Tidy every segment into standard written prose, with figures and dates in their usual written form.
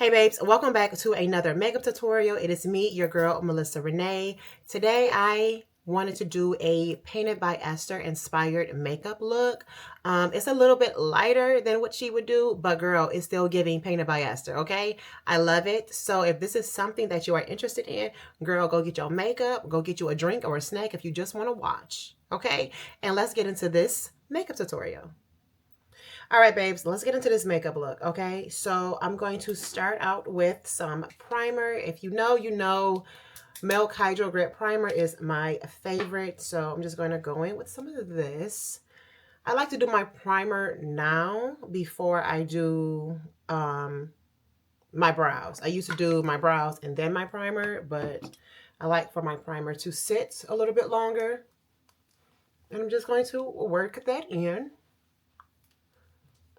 Hey babes, welcome back to another makeup tutorial. It is me, your girl, Melissa Renee. Today I wanted to do a Painted by Esther inspired makeup look. It's a little bit lighter than what she would do, but girl, it's still giving Painted by Esther, okay? I love it. So if this is something that you are interested in, girl, go get your makeup, go get you a drink or a snack if you just want to watch, okay? And let's get into this makeup tutorial. All right, babes, let's get into this makeup look, okay? So I'm going to start out with some primer. If you know, you know, Milk Hydro Grip Primer is my favorite. So I'm just going to go in with some of this. I like to do my primer now before I do my brows. I used to do my brows and then my primer, but I like for my primer to sit a little bit longer. And I'm just going to work that in.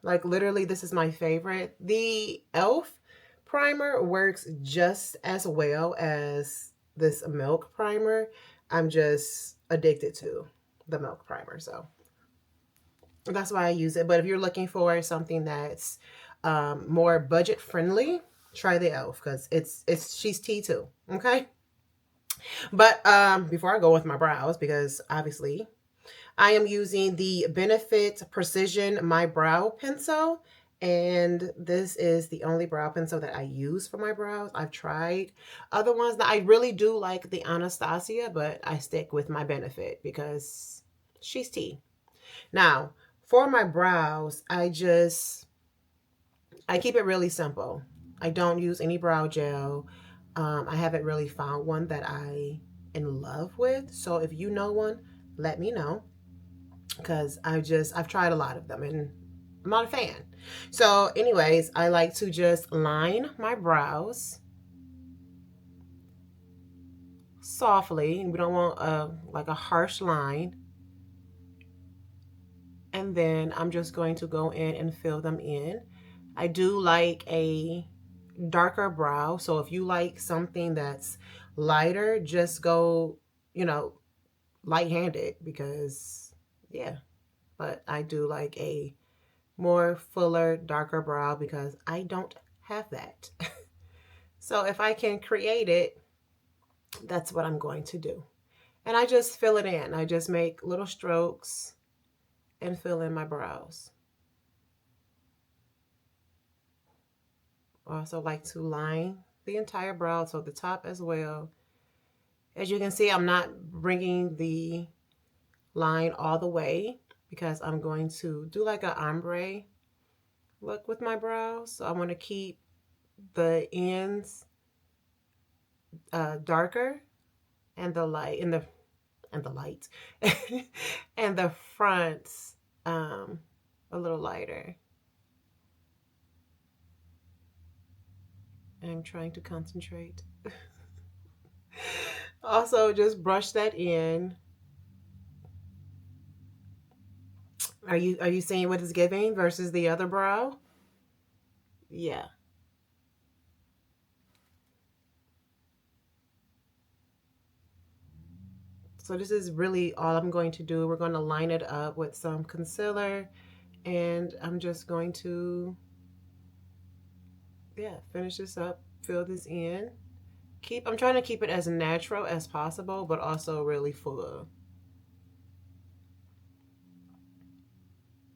Like literally, this is my favorite. The e.l.f. primer works just as well as this Milk primer. I'm just addicted to the Milk primer, so that's why I use it. But if you're looking for something that's more budget friendly, try the e.l.f. because she's tea too. Okay. But before I go with my brows, because obviously I am using the Benefit Precision My Brow Pencil. And this is the only brow pencil that I use for my brows. I've tried other ones. Now, I really do like the Anastasia, but I stick with my Benefit because she's tea. Now, for my brows, I keep it really simple. I don't use any brow gel. I haven't really found one that I in love with. So if you know one, let me know, because I've tried a lot of them and I'm not a fan. So anyways, I like to just line my brows softly. We don't want like a harsh line. And then I'm just going to go in and fill them in. I do like a darker brow. So if you like something that's lighter, just go, light-handed, because yeah. But I do like a more fuller, darker brow because I don't have that. So if I can create it, that's what I'm going to do. And I just fill it in. I just make little strokes and fill in my brows. I also like to line the entire brow, so the top as well. As you can see, I'm not bringing the line all the way because I'm going to do like an ombre look with my brows. So I want to keep the ends darker and the light and the light and the fronts a little lighter. I'm trying to concentrate. Also, just brush that in. Are you seeing what it's giving versus the other brow? Yeah. So this is really all I'm going to do. We're going to line it up with some concealer, and I'm just going to, yeah, finish this up, fill this in. I'm trying to keep it as natural as possible, but also really full.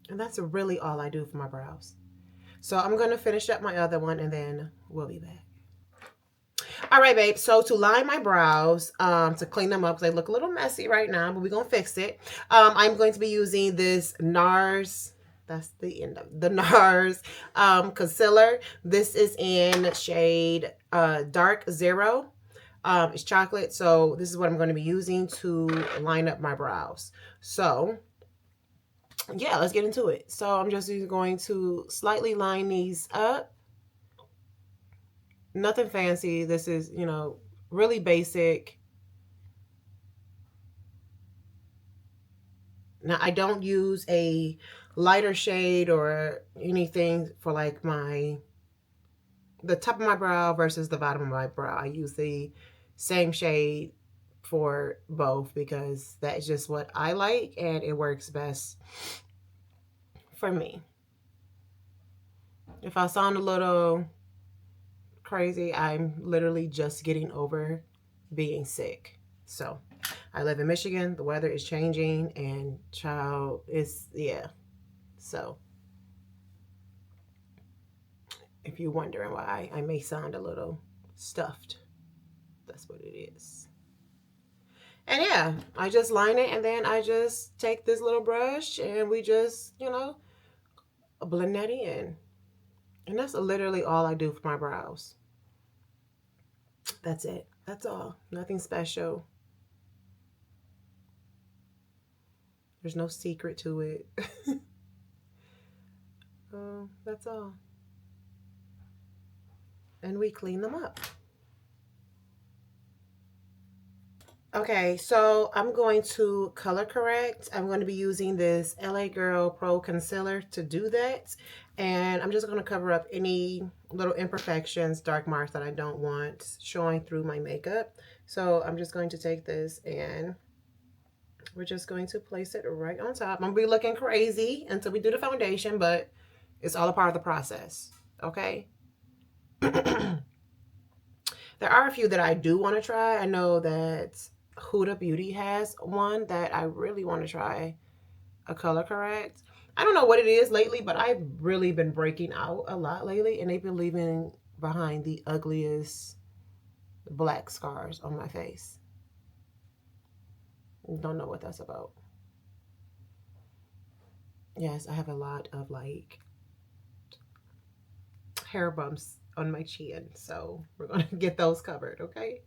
And that's really all I do for my brows. So I'm going to finish up my other one and then we'll be back. All right, babe. So to line my brows, to clean them up, because they look a little messy right now, but we're going to fix it. I'm going to be using this NARS. That's the end of the NARS concealer. This is in shade Dark Zero. It's chocolate. So this is what I'm going to be using to line up my brows. So yeah, let's get into it. So I'm just going to slightly line these up. Nothing fancy. This is, really basic. Now, I don't use a lighter shade or anything for like the top of my brow versus the bottom of my brow. I use the same shade for both because that's just what I like and it works best for me. If I sound a little crazy. I'm literally just getting over being sick. So I live in Michigan. The weather is changing and child is, yeah. So if you're wondering why I may sound a little stuffed, that's what it is. And yeah, I just line it and then I just take this little brush and we just, you know, blend that in. And that's literally all I do for my brows. That's it. That's all. Nothing special. There's no secret to it. That's all. And we clean them up. Okay, so I'm going to color correct. I'm going to be using this LA Girl Pro Concealer to do that. And I'm just going to cover up any little imperfections, dark marks that I don't want showing through my makeup. So I'm just going to take this and we're just going to place it right on top. I'm going to be looking crazy until we do the foundation, but it's all a part of the process, okay? There are a few that I do want to try. I know that Huda Beauty has one that I really want to try, a color correct. I don't know what it is lately, but I've really been breaking out a lot lately, and they've been leaving behind the ugliest black scars on my face. Don't know what that's about. Yes, I have a lot of like hair bumps on my chin, so we're gonna get those covered, okay?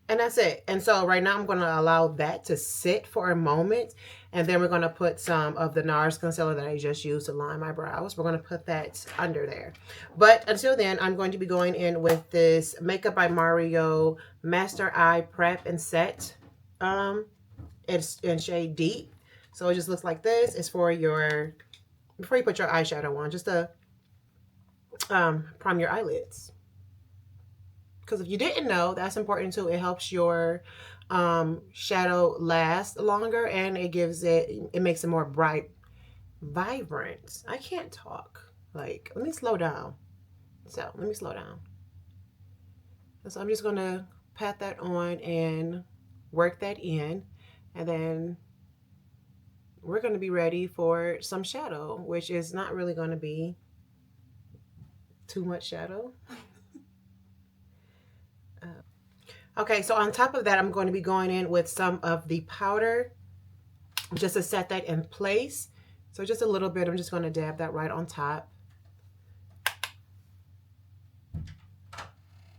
And that's it. And so right now I'm going to allow that to sit for a moment. And then we're going to put some of the NARS concealer that I just used to line my brows. We're going to put that under there. But until then, I'm going to be going in with this Makeup by Mario Master Eye Prep and Set. It's in shade Deep. So it just looks like this. It's for your, before you put your eyeshadow on, just to prime your eyelids. Because if you didn't know, that's important too. It helps your shadow last longer, and it gives it makes it more bright, vibrant. I can't talk. Like, let me slow down. So let me slow down. So I'm just gonna pat that on and work that in, and then we're gonna be ready for some shadow, which is not really gonna be too much shadow. Okay, so on top of that, I'm going to be going in with some of the powder just to set that in place. So just a little bit, I'm just going to dab that right on top.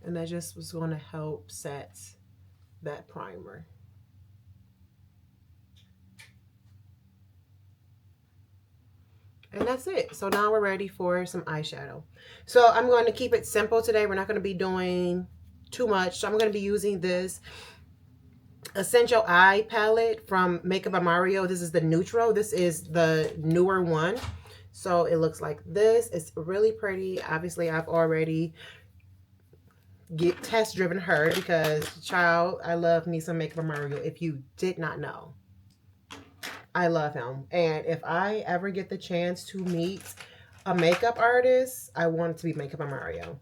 And that just was going to help set that primer. And that's it. So now we're ready for some eyeshadow. So I'm going to keep it simple today. We're not going to be doing too much. So I'm going to be using this Essential Eye palette from Makeup by Mario. This is the Neutral. This is the newer one. So it looks like this. It's really pretty. Obviously, I've already test driven her because, child, I love me some Makeup by Mario. If you did not know, I love him. And if I ever get the chance to meet a makeup artist, I want it to be Makeup by Mario.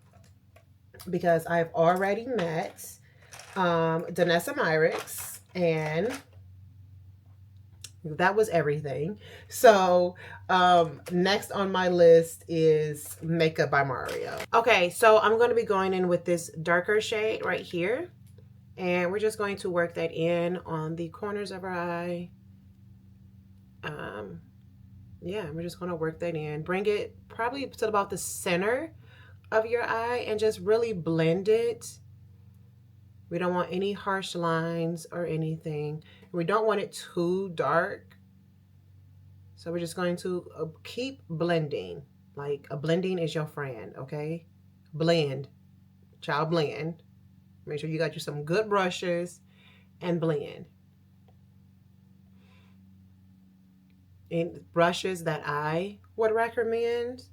Because I've already met Danessa Myricks, and that was everything. So next on my list is Makeup by Mario. Okay, so I'm going to be going in with this darker shade right here, and we're just going to work that in on the corners of our eye. Yeah, we're just going to work that in. Bring it probably to about the center of your eye and just really blend it. We don't want any harsh lines or anything. We don't want it too dark. So we're just going to keep blending. Like, a blending is your friend, okay? Blend. Child, blend. Make sure you got you some good brushes and blend. And brushes that I would recommend,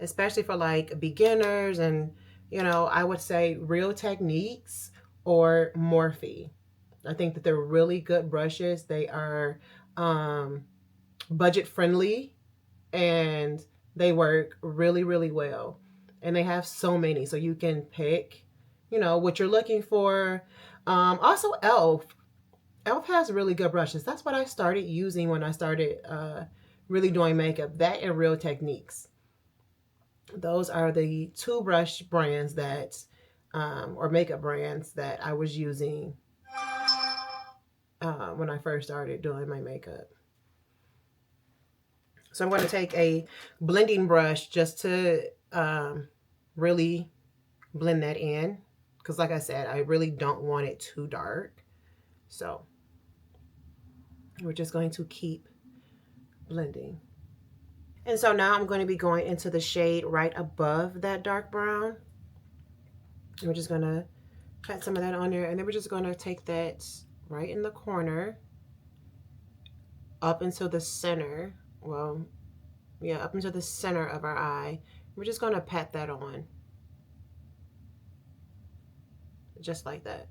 especially for like beginners and, you know, I would say Real Techniques or Morphe. I think that they're really good brushes. They are budget friendly and They work really, really well. And they have so many, so you can pick, you know, what you're looking for. Also, Elf has really good brushes. That's what I started using when I started really doing makeup. That and Real Techniques. Those are the two brush brands that, or makeup brands that I was using when I first started doing my makeup. So I'm going to take a blending brush just to really blend that in. Because like I said, I really don't want it too dark. So we're just going to keep blending. And so now I'm going to be going into the shade right above that dark brown. And we're just going to pat some of that on there. And then we're just going to take that right in the corner up into the center. Well, yeah, up into the center of our eye. We're just going to pat that on. Just like that.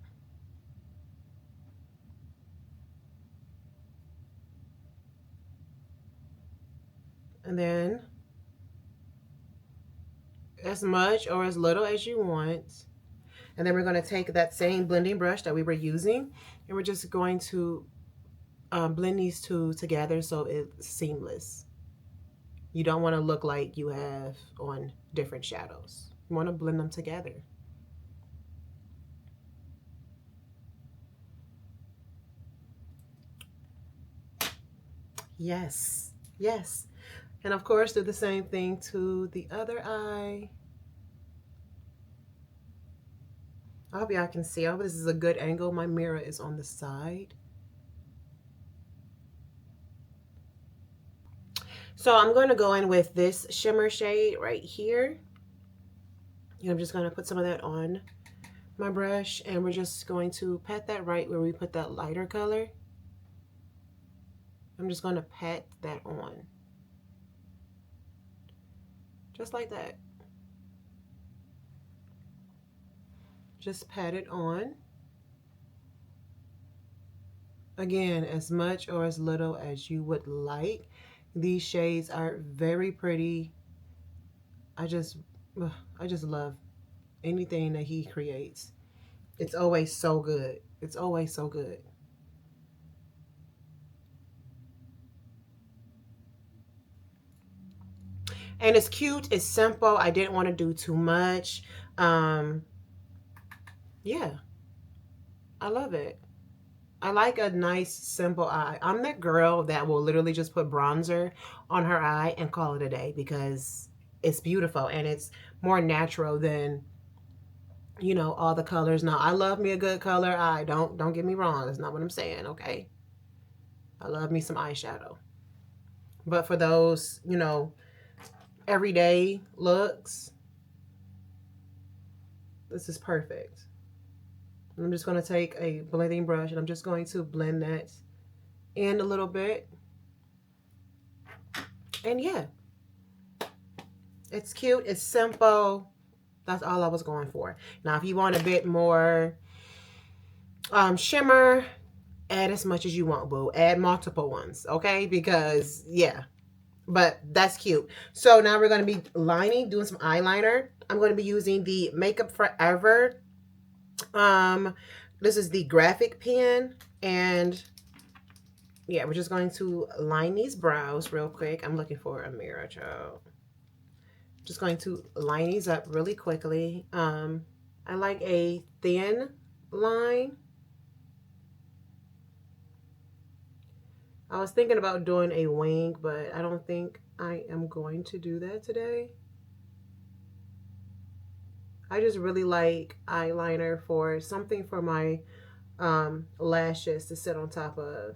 And then as much or as little as you want. And then we're going to take that same blending brush that we were using, and we're just going to blend these two together so it's seamless. You don't want to look like you have on different shadows. You want to blend them together. Yes, yes. And of course, do the same thing to the other eye. I hope y'all can see. I hope this is a good angle. My mirror is on the side. So I'm going to go in with this shimmer shade right here. And I'm just going to put some of that on my brush, and we're just going to pat that right where we put that lighter color. I'm just going to pat that on. Just like that. Just pat it on. Again, as much or as little as you would like. These shades are very pretty. I just love anything that he creates. It's always so good. It's always so good. And it's cute. It's simple. I didn't want to do too much. Yeah, I love it. I like a nice, simple eye. I'm that girl that will literally just put bronzer on her eye and call it a day because it's beautiful and it's more natural than, you know, all the colors. Now, I love me a good color eye. Don't get me wrong. That's not what I'm saying, okay? I love me some eyeshadow. But for those, you know, everyday looks, this is perfect. I'm just going to take a blending brush and I'm just going to blend that in a little bit. And yeah, it's cute. It's simple. That's all I was going for. Now, if you want a bit more shimmer, add as much as you want, boo. Add multiple ones, okay? Because, yeah, but that's cute. So now we're going to be doing some eyeliner. I'm going to be using the Makeup Forever. This is the graphic pen, and yeah, we're just going to line these brows real quick. I'm looking for a mirror, child. Just going to line these up really quickly. I like a thin line. I was thinking about doing a wing, but I don't think I am going to do that today. I just really like eyeliner for something for my lashes to sit on top of.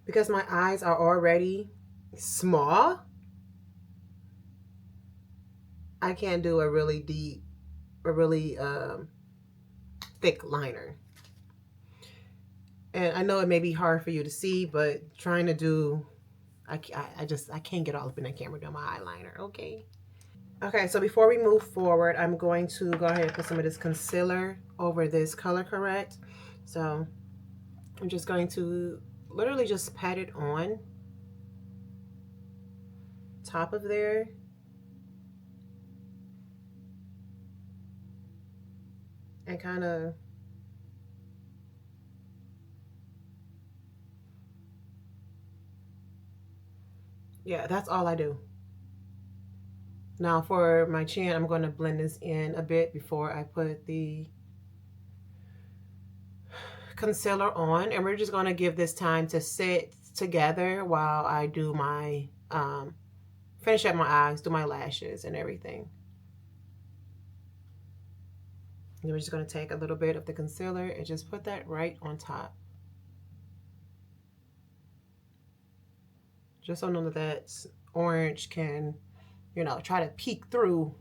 Because my eyes are already small, I can't do a really deep, a really thick liner. And I know it may be hard for you to see, but trying to do, I can't get all up in that camera doing my eyeliner, okay? Okay, so before we move forward, I'm going to go ahead and put some of this concealer over this color correct. So I'm just going to literally just pat it on top of there. And kind of, yeah, that's all I do. Now for my chin, I'm going to blend this in a bit before I put the concealer on, and we're just going to give this time to sit together while I do my finish up my eyes, do my lashes and everything. And we're just going to take a little bit of the concealer and just put that right on top, just so none of that orange can, you know, try to peek through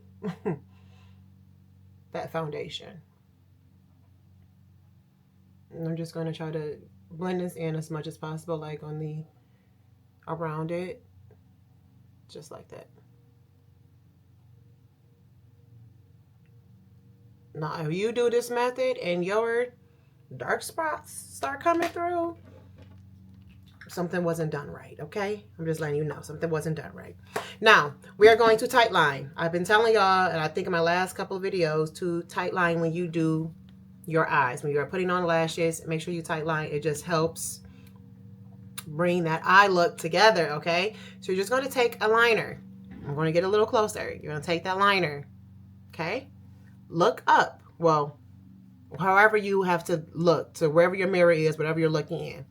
that foundation. And I'm just going to try to blend this in as much as possible, like on the around it, just like that. Now, if you do this method and your dark spots start coming through, something wasn't done right, okay? I'm just letting you know something wasn't done right. Now, we are going to tight line. I've been telling y'all, and I think in my last couple of videos, to tight line when you do your eyes. When you're putting on lashes, make sure you tight line. It just helps bring that eye look together, okay? So you're just going to take a liner. I'm going to get a little closer. You're going to take that liner, okay? Look up. Well, however you have to look, to wherever your mirror is, whatever you're looking in.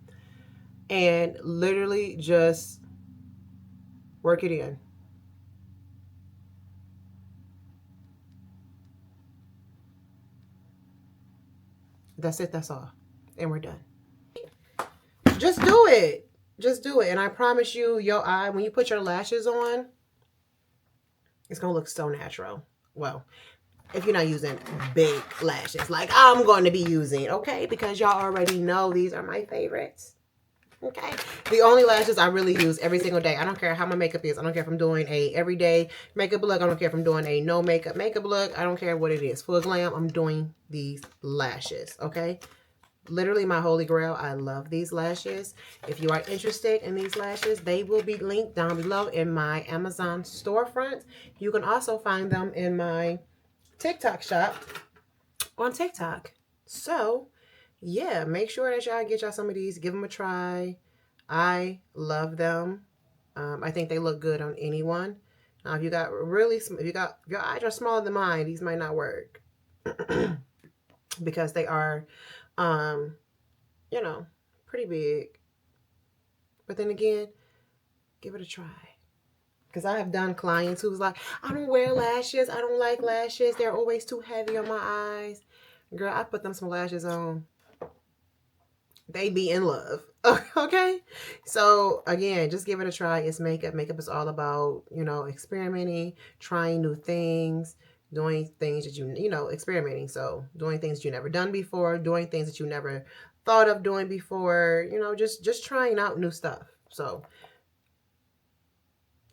And literally just work it in. That's it. That's all. And we're done. Just do it. Just do it. And I promise you, your eye, when you put your lashes on, it's going to look so natural. Well, if you're not using big lashes like I'm going to be using, okay? Because y'all already know these are my favorites. Okay, the only lashes I really use every single day. I don't care how my makeup is. I don't care if I'm doing a everyday makeup look. I don't care if I'm doing a no makeup look. I don't care what it is. Full glam, I'm doing these lashes, okay? Literally my holy grail. I love these lashes. If you are interested in these lashes, they will be linked down below in my Amazon storefront. You can also find them in my TikTok shop on TikTok. So yeah, make sure that y'all get y'all some of these. Give them a try. I love them. I think they look good on anyone. Now, if you got your eyes are smaller than mine, these might not work because they are, you know, pretty big. But then again, give it a try. Because I have done clients who's like, I don't wear lashes. I don't like lashes. They're always too heavy on my eyes. Girl, I put them some lashes on. They be in love. Okay, so again, just give it a try. It's makeup. Makeup is all about, you know, experimenting, trying new things, doing things that you know, experimenting. So doing things you never done before, doing things that you never thought of doing before, you know, just trying out new stuff. So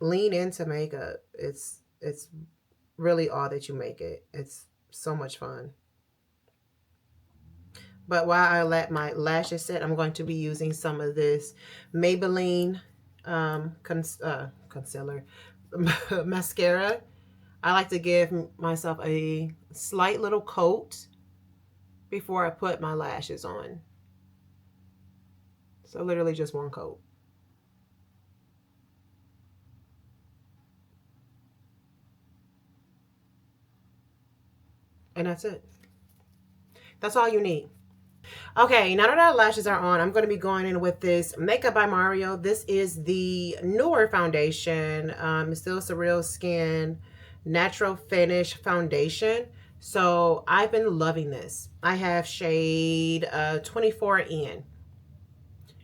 lean into makeup. It's really all that you make it. It's so much fun. But while I let my lashes set, I'm going to be using some of this Maybelline concealer mascara. I like to give myself a slight little coat before I put my lashes on. So literally just one coat. And that's it. That's all you need. Okay, now that our lashes are on, I'm going to be going in with this Makeup by Mario. This is the newer foundation. It's still Surrealskin Natural Finish Foundation. So I've been loving this. I have shade 24 in.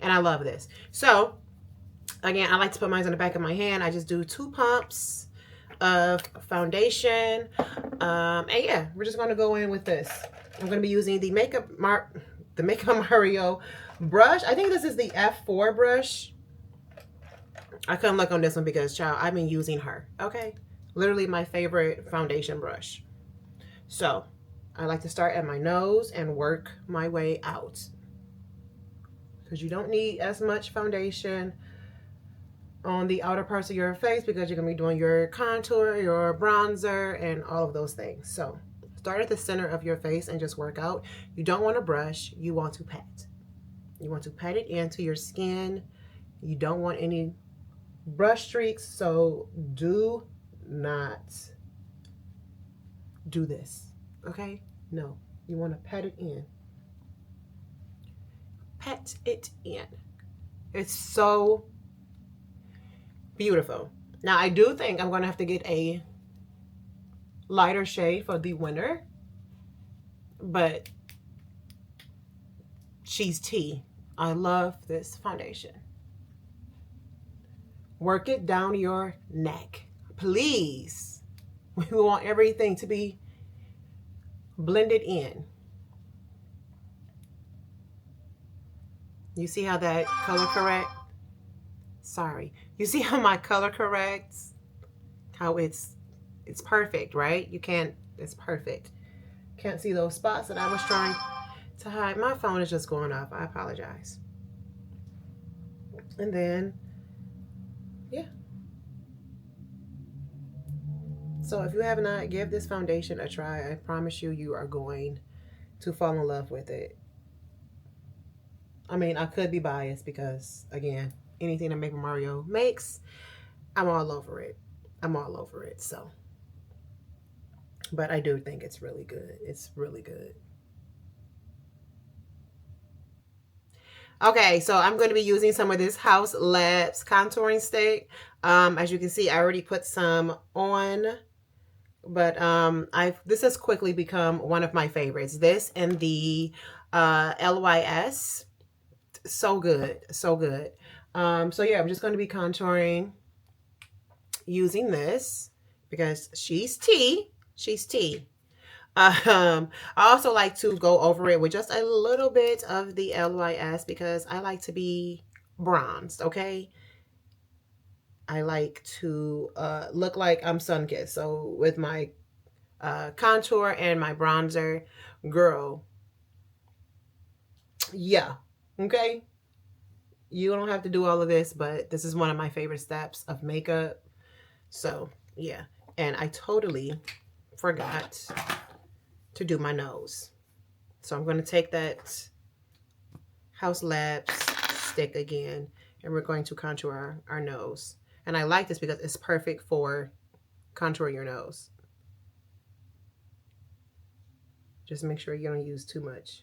And I love this. So, again, I like to put mine on the back of my hand. I just do 2 pumps of foundation. And yeah, we're just going to go in with this. I'm going to be using the Makeup Mario brush. I think this is the F4 brush. I couldn't look on this one because, child, I've been using her. Okay, literally my favorite foundation brush. So I like to start at my nose and work my way out. because you don't need as much foundation on the outer parts of your face because you're going to be doing your contour, your bronzer, and all of those things. So start at the center of your face and just work out. You don't want to brush. You want to pat. You want to pat it into your skin. You don't want any brush streaks, so do not do this, okay? No, you want to pat it in. Pat it in. It's so beautiful. Now, I do think I'm going to have to get a lighter shade for the winter, but she's tea. I love this foundation. Work it down your neck, please. We want everything to be blended in. You see how that color correct? Sorry. You see how my color corrects? How it's perfect, right? You can't, it's perfect. Can't see those spots that I was trying to hide. My phone is just going off. I apologize. And then, yeah. So if you have not, give this foundation a try. I promise you, you are going to fall in love with it. I mean, I could be biased because, again, anything that Mario makes, I'm all over it. I'm all over it, so. But I do think it's really good. It's really good. Okay, so I'm going to be using some of this Haus Labs contouring stick. As you can see, I already put some on, but this has quickly become one of my favorites. This and the LYS, so good, so good. So yeah, I'm just going to be contouring using this because she's tea. She's tea. I also like to go over it with just a little bit of the LYS because I like to be bronzed, okay? I like to look like I'm sun-kissed. So with my contour and my bronzer, girl, yeah, okay? You don't have to do all of this, but this is one of my favorite steps of makeup. So, yeah. And I totally forgot to do my nose. So I'm going to take that Haus Labs stick again, and we're going to contour our nose. And I like this because it's perfect for contouring your nose. Just make sure you don't use too much.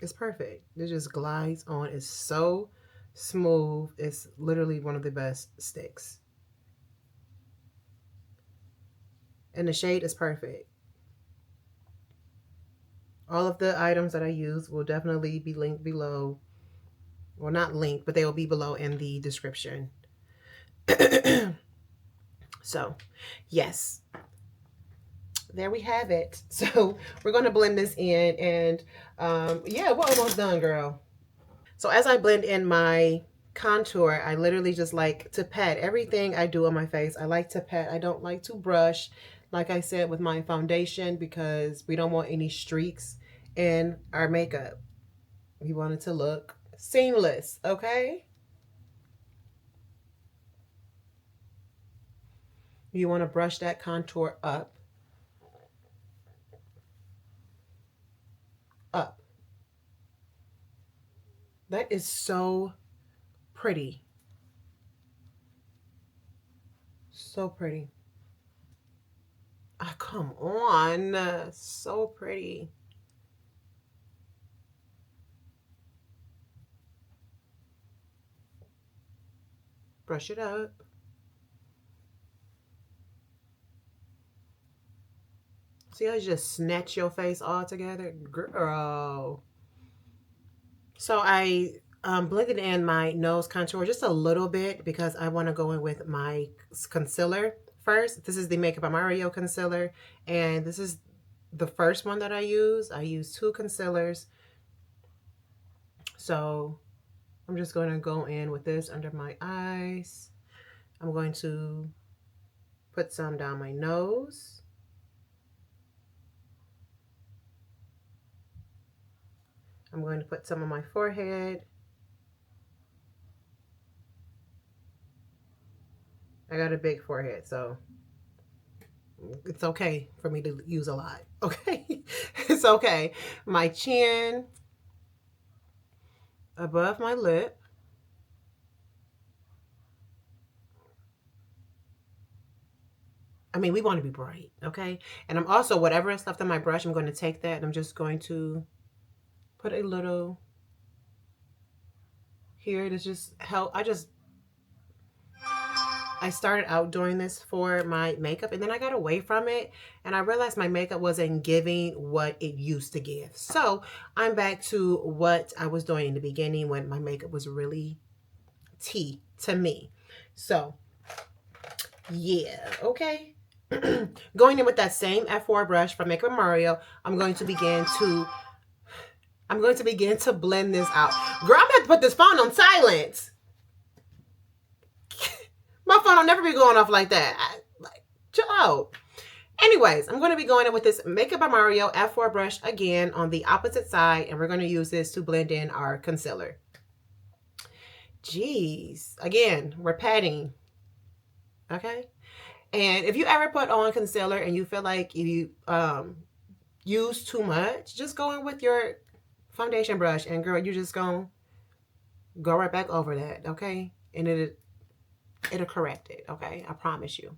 It's perfect. It just glides on. It's so smooth. It's literally one of the best sticks. And the shade is perfect. All of the items that I use will definitely be linked below. Well, not linked, but they will be below in the description. So, yes. There we have it. So we're going to blend this in, and yeah, we're almost done, girl. So as I blend in my contour, I literally just like to pat everything I do on my face. I like to pat. I don't like to brush, like I said, with my foundation because we don't want any streaks in our makeup. We want it to look seamless, okay? You want to brush that contour up. Up. That is so pretty. So pretty. Oh, come on. So pretty. Brush it up. See how you just snatch your face all together? Girl. So I blended in my nose contour just a little bit because I want to go in with my concealer first. This is the Makeup by Mario concealer, and this is the first one that I use. I use 2 concealers. So I'm just going to go in with this under my eyes. I'm going to put some down my nose. I'm going to put some on my forehead. I got a big forehead, so it's okay for me to use a lot. Okay, it's okay. My chin, above my lip. I mean, we want to be bright, okay? And I'm also, whatever is left on my brush, I'm going to take that and I'm just going to put a little here to just help. I started out doing this for my makeup and then I got away from it and I realized my makeup wasn't giving what it used to give. So I'm back to what I was doing in the beginning when my makeup was really tea to me. So yeah, okay. Going in with that same F4 brush from Makeup Mario, I'm going to begin to blend this out. Girl, I'm going to put this phone on silent. My phone will never be going off like that. Chill out. Anyways, I'm going to be going in with this Makeup by Mario F4 brush again on the opposite side, and we're going to use this to blend in our concealer. Jeez. Again, we're patting. Okay? And if you ever put on concealer and you feel like you use too much, just go in with your foundation brush and girl, you're just going to go right back over that, okay? And it'll correct it, okay? I promise you.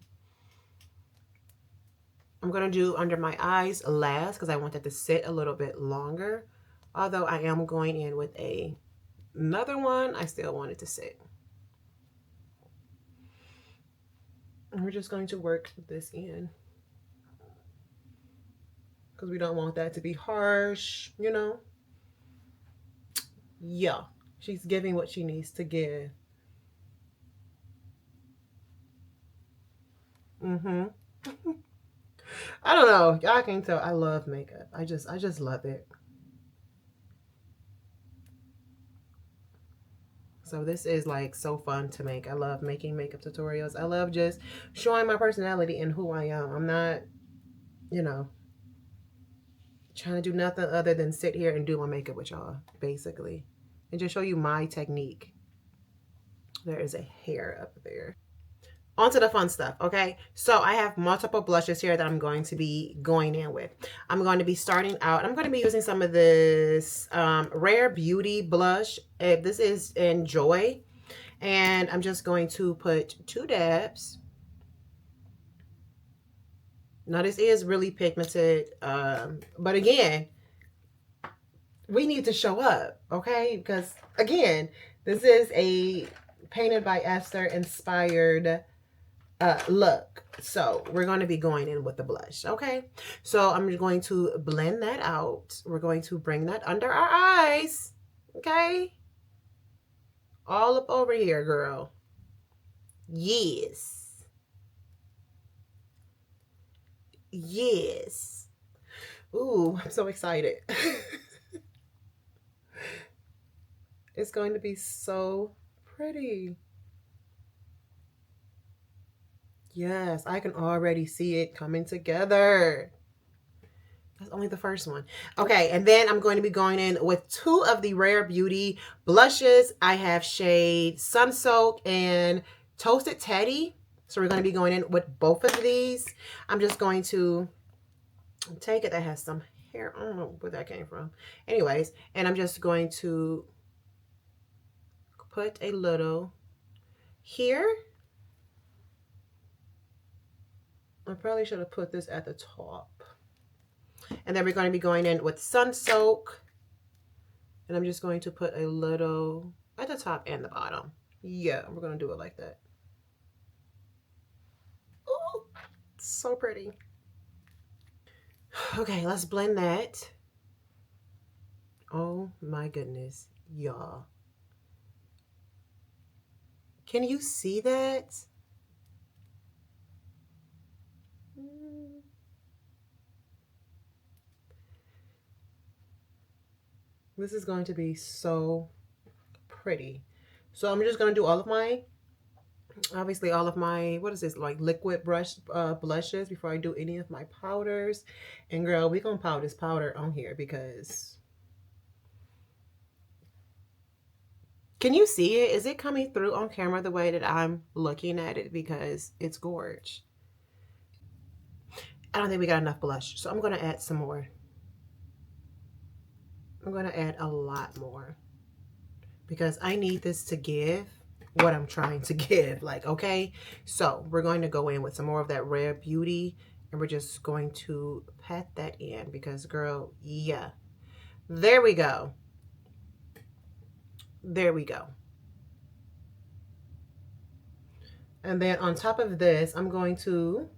I'm going to do under my eyes last because I want that to sit a little bit longer. Although I am going in with another one, I still want it to sit. And we're just going to work this in because we don't want that to be harsh, you know? Yeah, she's giving what she needs to give. I don't know. Y'all can tell I love makeup. I just love it. So this is like so fun to make. I love making makeup tutorials. I love just showing my personality and who I am. I'm not, you know, trying to do nothing other than sit here and do my makeup with y'all, basically. And just show you my technique. There is a hair up there. On to the fun stuff, okay? So I have multiple blushes here that I'm going to be going in with. I'm going to be starting out. I'm going to be using some of this Rare Beauty blush. This is in Joy. And I'm just going to put 2 dabs. Now this is really pigmented. But again, we need to show up, okay? Because again, this is a Painted by Esther inspired look. So we're going to be going in with the blush, okay? So I'm going to blend that out. We're going to bring that under our eyes, okay? All up over here, girl. Yes. Yes. Ooh, I'm so excited. It's going to be so pretty. Yes, I can already see it coming together. That's only the first one. Okay, and then I'm going to be going in with 2 of the Rare Beauty blushes. I have shade Sun Soak and Toasted Teddy. So we're going to be going in with both of these. I'm just going to take it. That has some hair. I don't know where that came from. Anyways, and I'm just going to put a little here. I probably should have put this at the top. And then we're going to be going in with Sun Soak. And I'm just going to put a little at the top and the bottom. Yeah, we're going to do it like that. Ooh, so pretty. Okay, let's blend that. Oh my goodness, y'all. Can you see that? This is going to be so pretty. So I'm just going to do all of my, obviously all of my, what is this, like liquid brush blushes before I do any of my powders. And girl, we're going to powder this powder on here because Can you see it? Is it coming through on camera the way that I'm looking at it? Because it's gorge. I don't think we got enough blush, so I'm going to add some more. I'm going to add a lot more because I need this to give what I'm trying to give. Like, okay, so we're going to go in with some more of that Rare Beauty, and we're just going to pat that in because, girl, yeah. There we go. There we go. And then on top of this, I'm going to,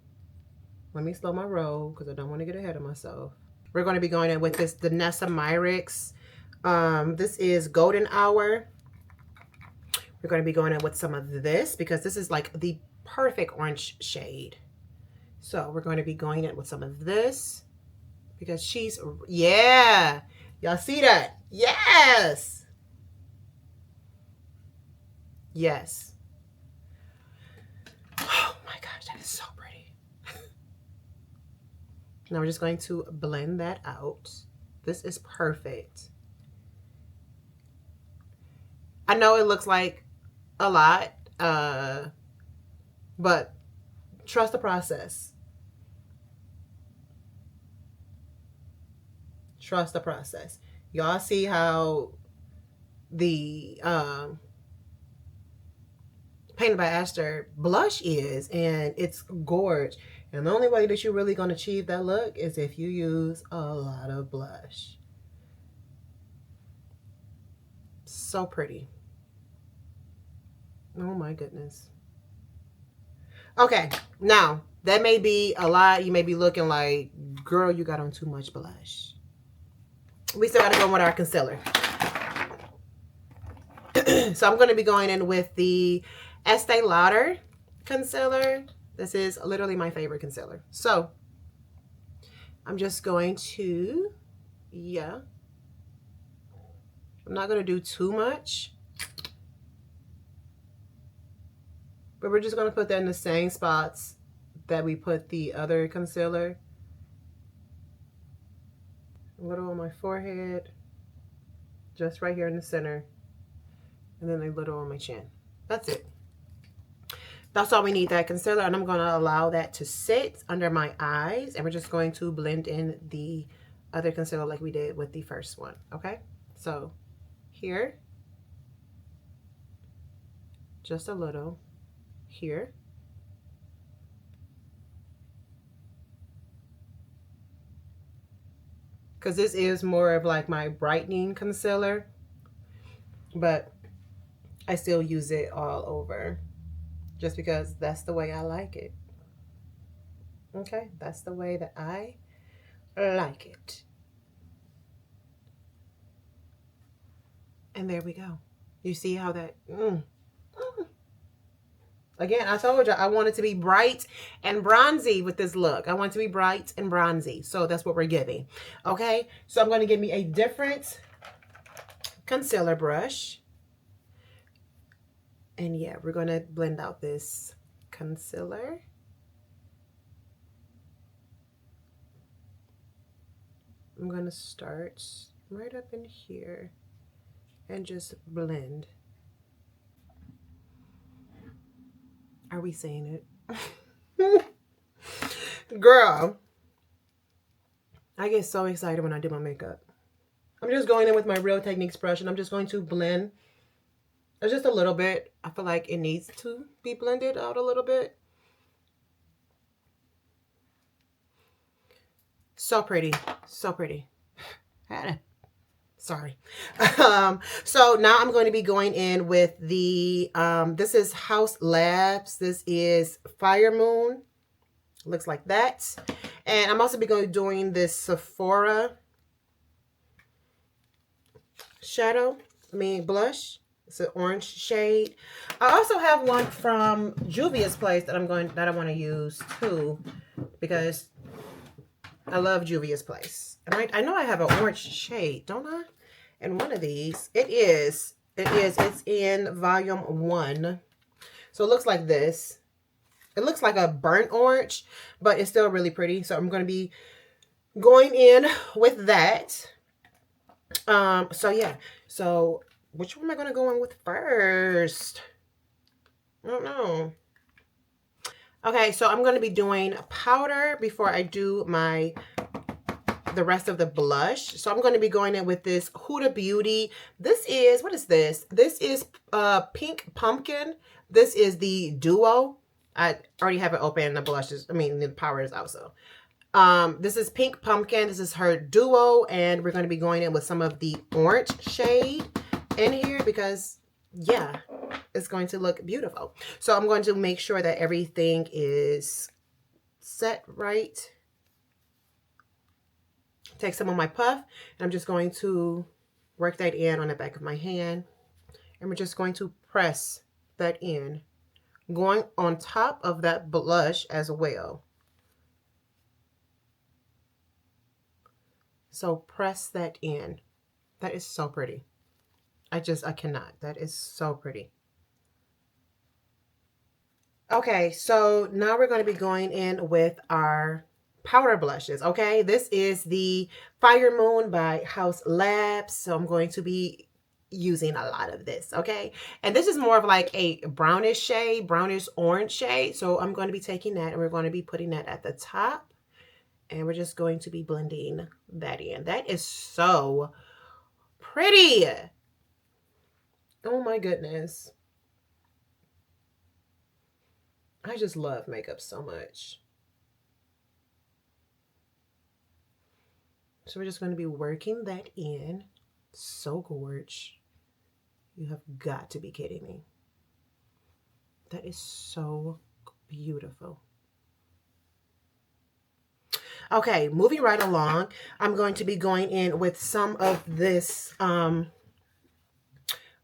let me slow my roll because I don't want to get ahead of myself. We're going to be going in with this Danessa Myricks. This is Golden Hour. We're going to be going in with some of this because this is like the perfect orange shade. So we're going to be going in with some of this because she's, yeah. Y'all see that? Yes. Yes. Oh my gosh, that is so pretty. Now we're just going to blend that out. This is perfect. I know it looks like a lot, but trust the process. Trust the process. Y'all see how the Painted by Esther blush is, and it's gorge. And the only way that you're really going to achieve that look is if you use a lot of blush. So pretty. Oh my goodness. Okay, now that may be a lot. You may be looking like, girl, you got on too much blush. We still got to go with our concealer. So I'm going to be going in with the Estee Lauder concealer. This is literally my favorite concealer. So I'm just going to, yeah. I'm not going to do too much. But we're just going to put that in the same spots that we put the other concealer. A little on my forehead. Just right here in the center. And then a little on my chin. That's it. That's all we need, that concealer. And I'm going to allow that to sit under my eyes. And we're just going to blend in the other concealer like we did with the first one. Okay? So here. Just a little. Here. Because this is more of like my brightening concealer. But I still use it all over. Just because that's the way I like it. Okay? That's the way that I like it. And there we go. You see how that... Again, I told you I wanted to be bright and bronzy with this look. I want to be bright and bronzy. So that's what we're giving. Okay? So I'm going to give me a different concealer brush. And yeah, we're going to blend out this concealer. I'm going to start right up in here and just blend. Are we saying it? Girl, I get so excited when I do my makeup. I'm just going in with my Real Techniques brush and I'm just going to blend. It's just a little bit. I feel like it needs to be blended out a little bit. So pretty. So pretty. Sorry. So now I'm going to be going in with the, this is Haus Labs. This is Fire Moon. Looks like that. And I'm also going to be doing this Sephora blush. It's an orange shade. I also have one from Juvia's Place that I want to use too, because I love Juvia's Place. And I know I have an orange shade, don't I? And one of these, it's in volume 1. So it looks like this. It looks like a burnt orange, but it's still really pretty. So I'm going to be going in with that. So yeah. So Which one am I going to go in with first? I don't know. Okay, so I'm going to be doing powder before I do the rest of the blush. So I'm going to be going in with this Huda Beauty. This is, what is this? This is Pink Pumpkin. This is the Duo. I already have it open. The blushes, I mean, the powder is also. This is Pink Pumpkin. This is her Duo, and we're going to be going in with some of the orange shade in here because, yeah, it's going to look beautiful. So I'm going to make sure that everything is set right. Take some of my puff, and I'm just going to work that in on the back of my hand. And we're just going to press that in, going on top of that blush as well. So press that in. That is so pretty. I cannot. That is so pretty. Okay, so now we're going to be going in with our powder blushes, okay? This is the Fire Moon by Haus Labs. So I'm going to be using a lot of this, okay? And this is more of like a brownish shade, brownish orange shade. So I'm going to be taking that and we're going to be putting that at the top. And we're just going to be blending that in. That is so pretty. Oh my goodness. I just love makeup so much. So we're just going to be working that in. So gorgeous. You have got to be kidding me. That is so beautiful. Okay, moving right along, I'm going to be going in with some of this,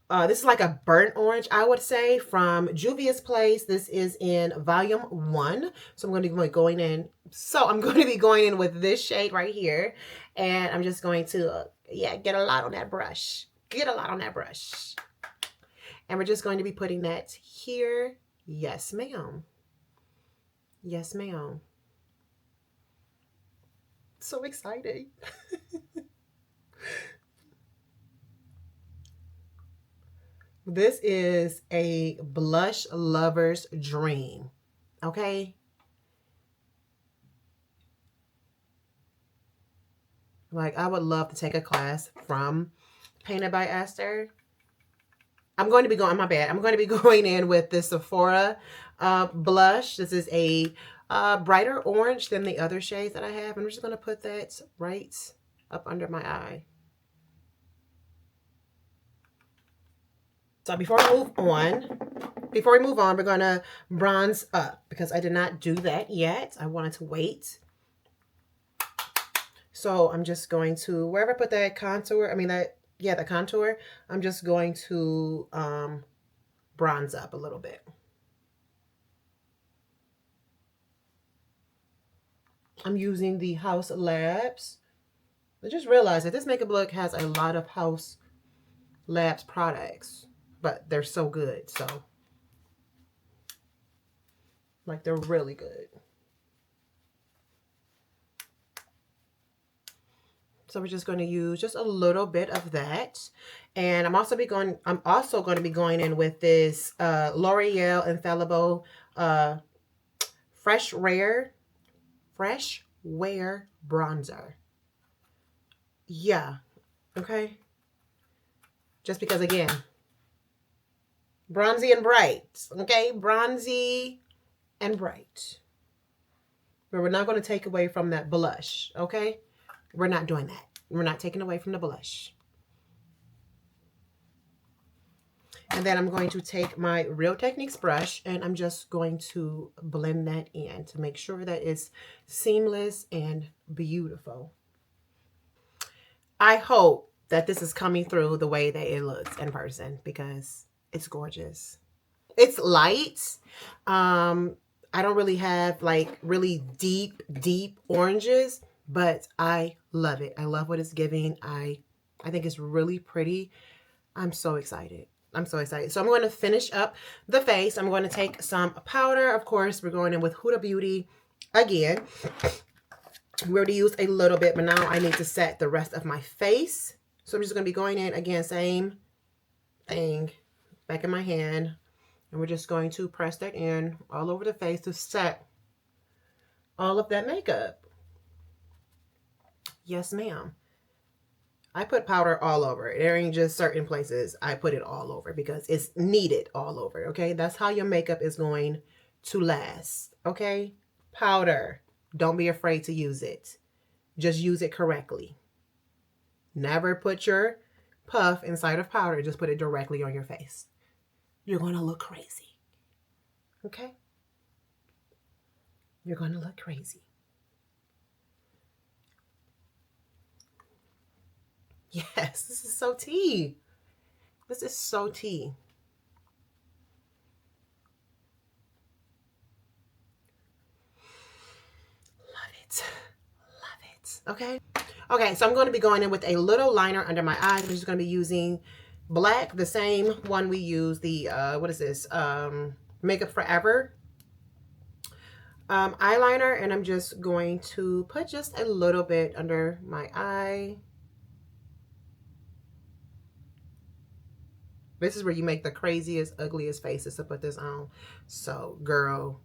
this is like a burnt orange, I would say, from Juvia's Place. This is in volume 1. So I'm going to be going in. So I'm going to be going in with this shade right here. And I'm just going to, yeah, get a lot on that brush. Get a lot on that brush. And we're just going to be putting that here. Yes, ma'am. Yes, ma'am. So excited. This is a blush lover's dream, okay? Like, I would love to take a class from Painted by Esther. I'm going to be going, my bad, I'm going to be going in with this Sephora blush. This is a brighter orange than the other shades that I have. I'm just going to put that right up under my eye. So before we move on, we're going to bronze up because I did not do that yet. I wanted to wait. So I'm just going to, wherever I put that contour, the contour, I'm just going to bronze up a little bit. I'm using the Haus Labs. I just realized that this makeup look has a lot of Haus Labs products, but they're so good. So, like, they're really good. So we're just going to use just a little bit of that. And I'm also going to be going in with this L'Oreal Infallible Fresh Wear bronzer. Yeah. Okay. Just because, again, bronzy and bright. Okay. Bronzy and bright. But we're not going to take away from that blush. Okay. We're not doing that. We're not taking away from the blush. And then I'm going to take my Real Techniques brush and I'm just going to blend that in to make sure that it's seamless and beautiful. I hope that this is coming through the way that it looks in person because it's gorgeous. It's light. I don't really have like really deep oranges, but I love it. I love what it's giving. I think it's really pretty. I'm so excited. I'm so excited. So I'm going to finish up the face. I'm going to take some powder. Of course, we're going in with Huda Beauty again. We already used a little bit, but now I need to set the rest of my face. So I'm just going to be going in again, same thing back in my hand. And we're just going to press that in all over the face to set all of that makeup. Yes, ma'am. I put powder all over. There ain't just certain places. I put it all over because it's needed all over, okay? That's how your makeup is going to last, okay? Powder. Don't be afraid to use it. Just use it correctly. Never put your puff inside of powder. Just put it directly on your face. You're going to look crazy, okay? You're going to look crazy. Yes, this is so tea. This is so tea. Love it. Love it. Okay. Okay, so I'm going to be going in with a little liner under my eyes. I'm just going to be using black, the same one we use, the, what is this? Makeup Forever eyeliner. And I'm just going to put just a little bit under my eye. This is where you make the craziest, ugliest faces to put this on. So, girl,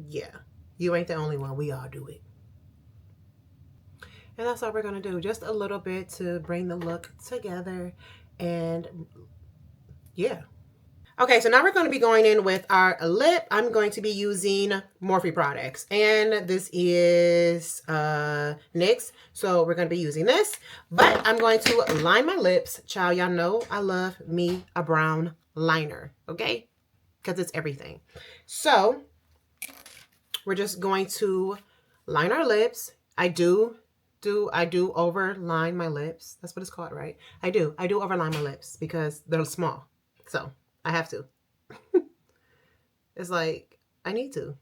yeah, you ain't the only one. We all do it. And that's all we're going to do. Just a little bit to bring the look together. And yeah. Okay, so now we're going to be going in with our lip. I'm going to be using Morphe products. And this is NYX. So we're going to be using this. But I'm going to line my lips. Child, y'all know I love me a brown liner. Okay? Because it's everything. So we're just going to line our lips. I do overline my lips. That's what it's called, right? I do overline my lips because they're small. So I have to. It's like, I need to.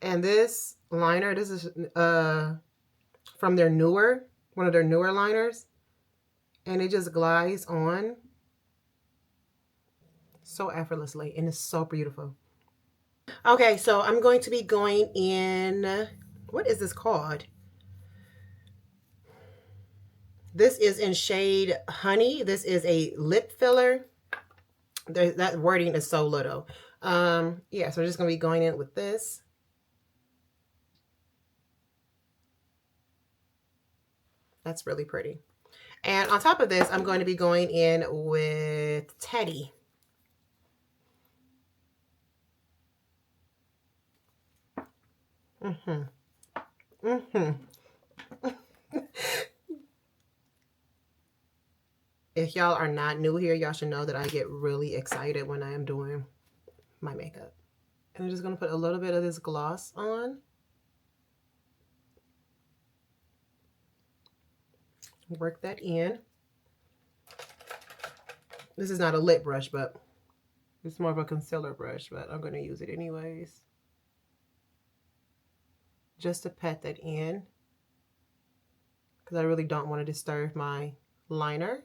And this liner, this is from their one of their newer liners. And it just glides on so effortlessly. And it's so beautiful. Okay, so I'm going to be going in, what is this called? This is in shade Honey. This is a lip filler. That wording is so little. Yeah, so we're just going to be going in with this. That's really pretty. And on top of this, I'm going to be going in with Teddy. If y'all are not new here, y'all should know that I get really excited when I am doing my makeup. And I'm just going to put a little bit of this gloss on. Work that in. This is not a lip brush, but it's more of a concealer brush, but I'm going to use it anyways. Just to pat that in. Because I really don't want to disturb my liner.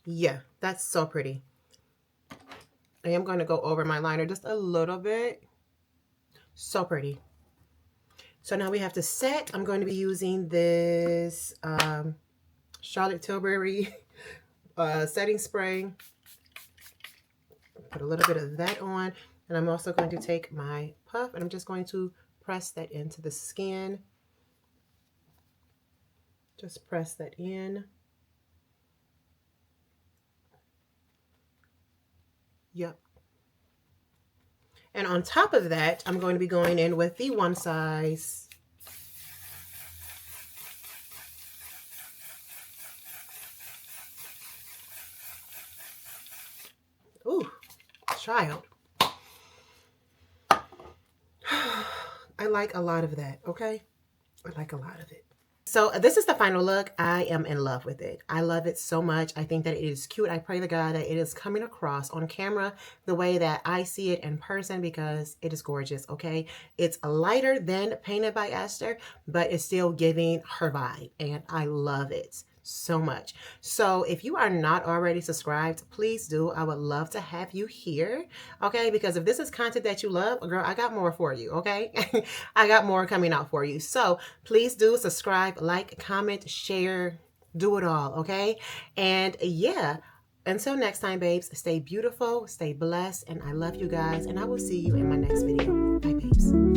Yeah, that's so pretty. I am going to go over my liner just a little bit. So pretty. So now we have to set. I'm going to be using this Charlotte Tilbury setting spray. Put a little bit of that on. And I'm also going to take my puff and I'm just going to press that into the skin. Just press that in. Yep. And on top of that, I'm going to be going in with the One Size. Ooh, child. I like a lot of that, okay? I like a lot of it. So this is the final look. I am in love with it. I love it so much. I think that it is cute. I pray to God that it is coming across on camera the way that I see it in person because it is gorgeous, okay? It's lighter than Painted by Esther, but it's still giving her vibe, and I love it. so much. So if you are not already subscribed, please do. I would love to have you here, okay? Because if this is content that you love, girl, I got more for you, okay? I got more coming out for you. So please do subscribe, like, comment, share, do it all, okay? And yeah, until next time, babes, stay beautiful, stay blessed, and I love you guys, and I will see you in my next video. Bye, babes.